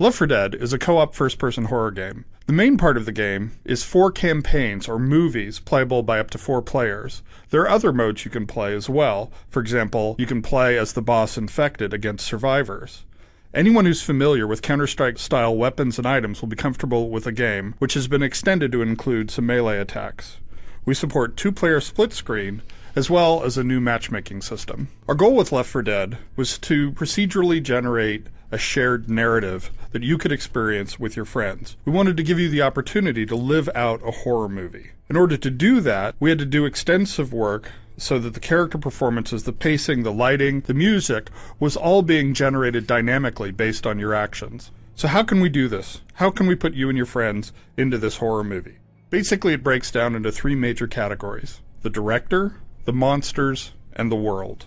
Left 4 Dead is a co-op first-person horror game. The main part of the game is 4 campaigns or movies playable by up to 4 players. There are other modes you can play as well. For example, you can play as the boss infected against survivors. Anyone who's familiar with Counter-Strike-style weapons and items will be comfortable with a game, which has been extended to include some melee attacks. We support 2-player split screen, as well as a new matchmaking system. Our goal with Left 4 Dead was to procedurally generate a shared narrative that you could experience with your friends. We wanted to give you the opportunity to live out a horror movie. In order to do that, we had to do extensive work so that the character performances, the pacing, the lighting, the music was all being generated dynamically based on your actions. So how can we do this? How can we put you and your friends into this horror movie? Basically, it breaks down into 3 major categories: the director, the monsters, and the world.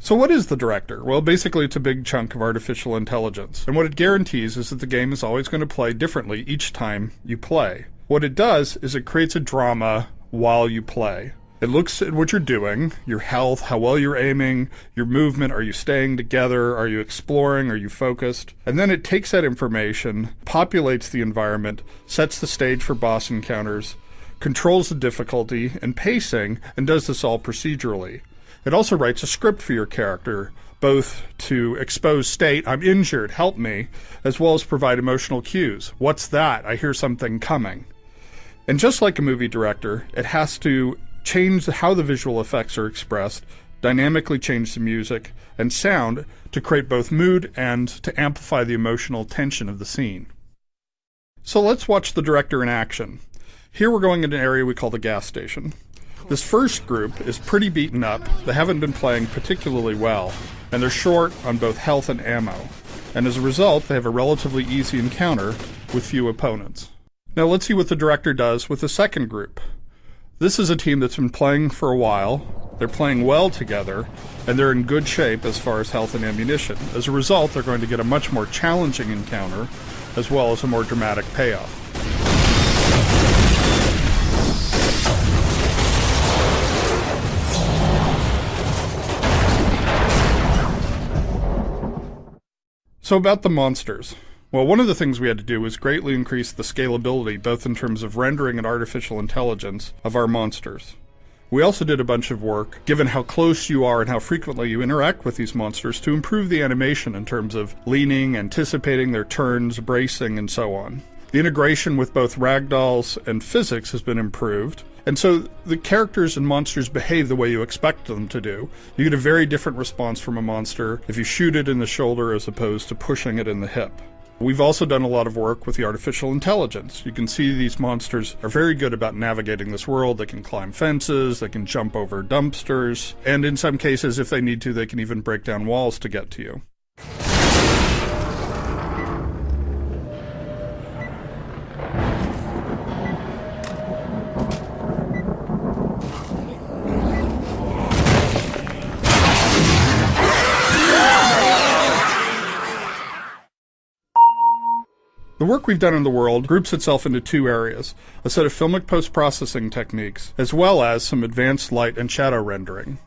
So what is the director? Well, basically it's a big chunk of artificial intelligence. And what it guarantees is that the game is always going to play differently each time you play. What it does is it creates a drama while you play. It looks at what you're doing, your health, how well you're aiming, your movement, are you staying together, are you exploring, are you focused? And then it takes that information, populates the environment, sets the stage for boss encounters, controls the difficulty and pacing, and does this all procedurally. It also writes a script for your character, both to expose state, I'm injured, help me, as well as provide emotional cues. What's that? I hear something coming. And just like a movie director, it has to change how the visual effects are expressed, dynamically change the music and sound to create both mood and to amplify the emotional tension of the scene. So let's watch the director in action. Here we're going into an area we call the gas station. This first group is pretty beaten up, they haven't been playing particularly well, and they're short on both health and ammo. And as a result, they have a relatively easy encounter with few opponents. Now let's see what the director does with the second group. This is a team that's been playing for a while, they're playing well together, and they're in good shape as far as health and ammunition. As a result, they're going to get a much more challenging encounter, as well as a more dramatic payoff. So about the monsters. Well, one of the things we had to do was greatly increase the scalability, both in terms of rendering and artificial intelligence, of our monsters. We also did a bunch of work, given how close you are and how frequently you interact with these monsters, to improve the animation in terms of leaning, anticipating their turns, bracing, and so on. The integration with both ragdolls and physics has been improved, and so the characters and monsters behave the way you expect them to do. You get a very different response from a monster if you shoot it in the shoulder as opposed to pushing it in the hip. We've also done a lot of work with the artificial intelligence. You can see these monsters are very good about navigating this world. They can climb fences, they can jump over dumpsters, and in some cases, if they need to, they can even break down walls to get to you. The work we've done in the world groups itself into 2 areas, a set of filmic post-processing techniques, as well as some advanced light and shadow rendering.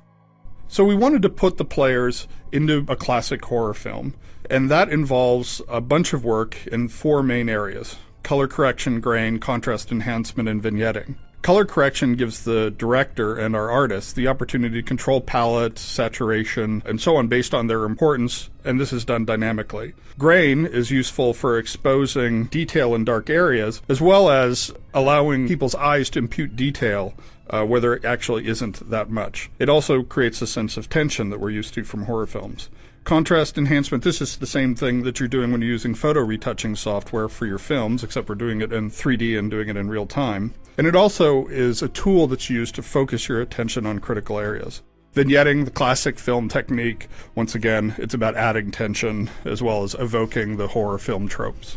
So we wanted to put the players into a classic horror film, and that involves a bunch of work in 4 main areas: color correction, grain, contrast enhancement, and vignetting. Color correction gives the director and our artists the opportunity to control palette, saturation, and so on based on their importance, and this is done dynamically. Grain is useful for exposing detail in dark areas, as well as allowing people's eyes to impute detail where there actually isn't that much. It also creates a sense of tension that we're used to from horror films. Contrast enhancement, this is the same thing that you're doing when you're using photo retouching software for your films, except we're doing it in 3D and doing it in real time. And it also is a tool that's used to focus your attention on critical areas. Vignetting, the classic film technique, once again, it's about adding tension as well as evoking the horror film tropes.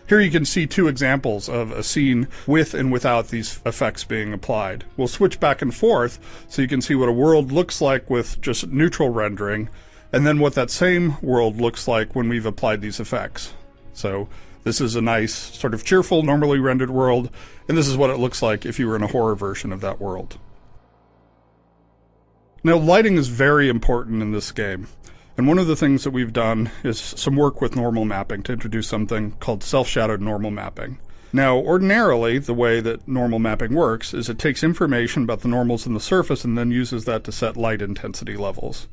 Here you can see 2 examples of a scene with and without these effects being applied. We'll switch back and forth so you can see what a world looks like with just neutral rendering, and then what that same world looks like when we've applied these effects. So this is a nice, sort of cheerful, normally rendered world, and this is what it looks like if you were in a horror version of that world. Now, lighting is very important in this game. And one of the things that we've done is some work with normal mapping to introduce something called self-shadowed normal mapping. Now, ordinarily, the way that normal mapping works is it takes information about the normals in the surface and then uses that to set light intensity levels.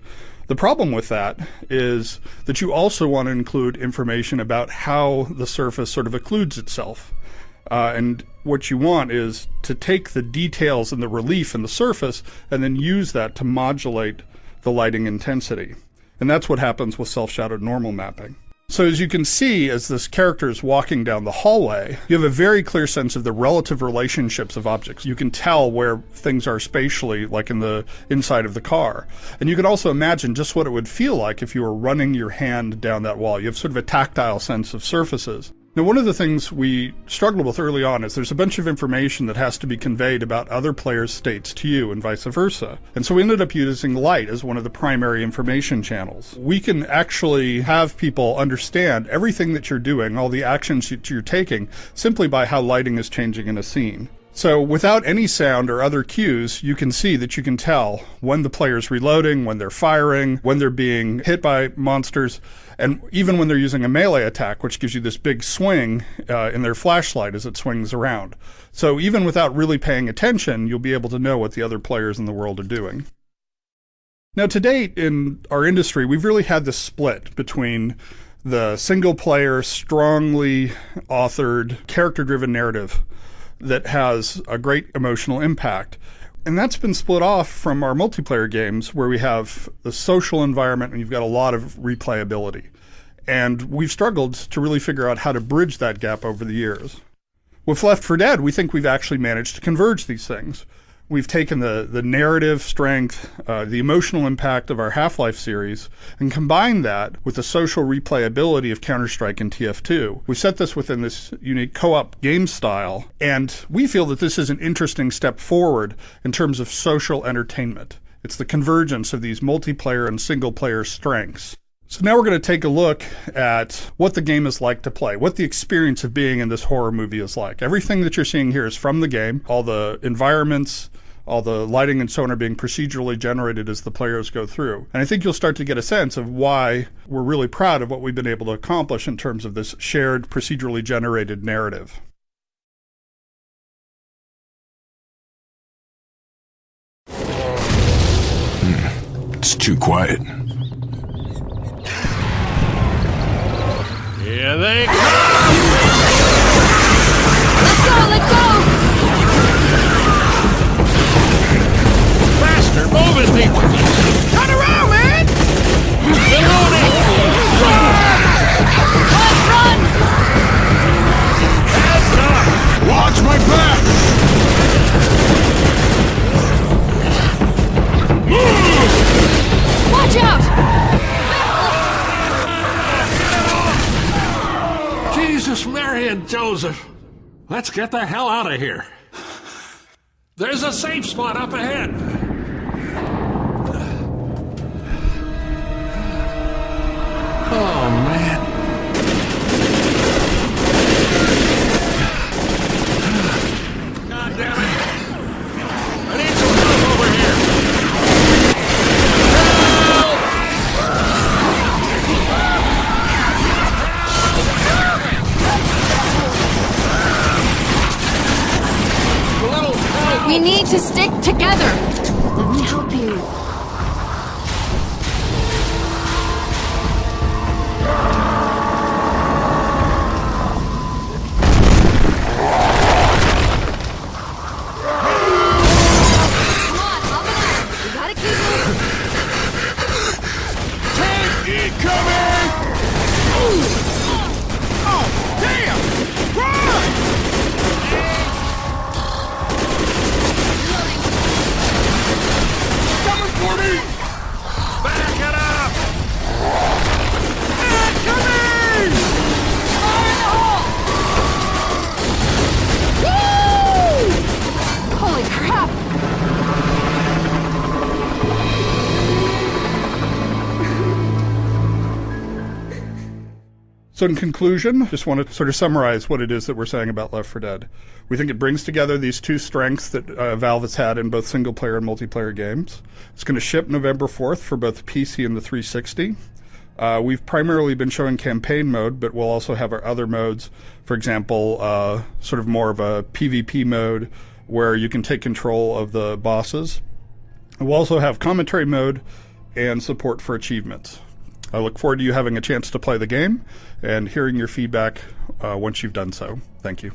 The problem with that is that you also want to include information about how the surface sort of occludes itself. And what you want is to take the details and the relief in the surface and then use that to modulate the lighting intensity. And that's what happens with self-shadowed normal mapping. So as you can see, as this character is walking down the hallway, you have a very clear sense of the relative relationships of objects. You can tell where things are spatially, like in the inside of the car. And you can also imagine just what it would feel like if you were running your hand down that wall. You have sort of a tactile sense of surfaces. Now, one of the things we struggled with early on is there's a bunch of information that has to be conveyed about other players' states to you and vice versa. And so we ended up using light as one of the primary information channels. We can actually have people understand everything that you're doing, all the actions that you're taking, simply by how lighting is changing in a scene. So without any sound or other cues, you can see that you can tell when the player's reloading, when they're firing, when they're being hit by monsters, and even when they're using a melee attack, which gives you this big swing in their flashlight as it swings around. So even without really paying attention, you'll be able to know what the other players in the world are doing. Now, to date in our industry, we've really had this split between the single-player, strongly authored, character-driven narrative that has a great emotional impact. And that's been split off from our multiplayer games where we have the social environment and you've got a lot of replayability. And we've struggled to really figure out how to bridge that gap over the years. With Left 4 Dead, we think we've actually managed to converge these things. We've taken the narrative strength, the emotional impact of our Half-Life series, and combined that with the social replayability of Counter-Strike and TF2. We set this within this unique co-op game style, and we feel that this is an interesting step forward in terms of social entertainment. It's the convergence of these multiplayer and single-player strengths. So now we're going to take a look at what the game is like to play, what the experience of being in this horror movie is like. Everything that you're seeing here is from the game. All the environments, all the lighting and so on are being procedurally generated as the players go through. And I think you'll start to get a sense of why we're really proud of what we've been able to accomplish in terms of this shared procedurally generated narrative. It's too quiet. Here they come! Let's go, let's go! Faster, move it, people! Turn around, man! Reloading! Run! Heads up! Watch my back! Watch out! Jesus, Mary, and Joseph. Let's get the hell out of here. There's a safe spot up ahead. Oh, man. God damn it. I need some help over here. We need to stick together. Let me help you. Come on, up and up. We gotta keep moving. Tank incoming! Oh, damn! Run! Coming for me! Back it up! Incoming! Fire in the hole! Woo! Holy crap! So in conclusion, just want to sort of summarize what it is that we're saying about Left 4 Dead. We think it brings together these two strengths that Valve has had in both single-player and multiplayer games. It's going to ship November 4th for both the PC and the 360. We've primarily been showing campaign mode, but we'll also have our other modes. For example, sort of more of a PvP mode where you can take control of the bosses. We'll also have commentary mode and support for achievements. I look forward to you having a chance to play the game and hearing your feedback once you've done so. Thank you.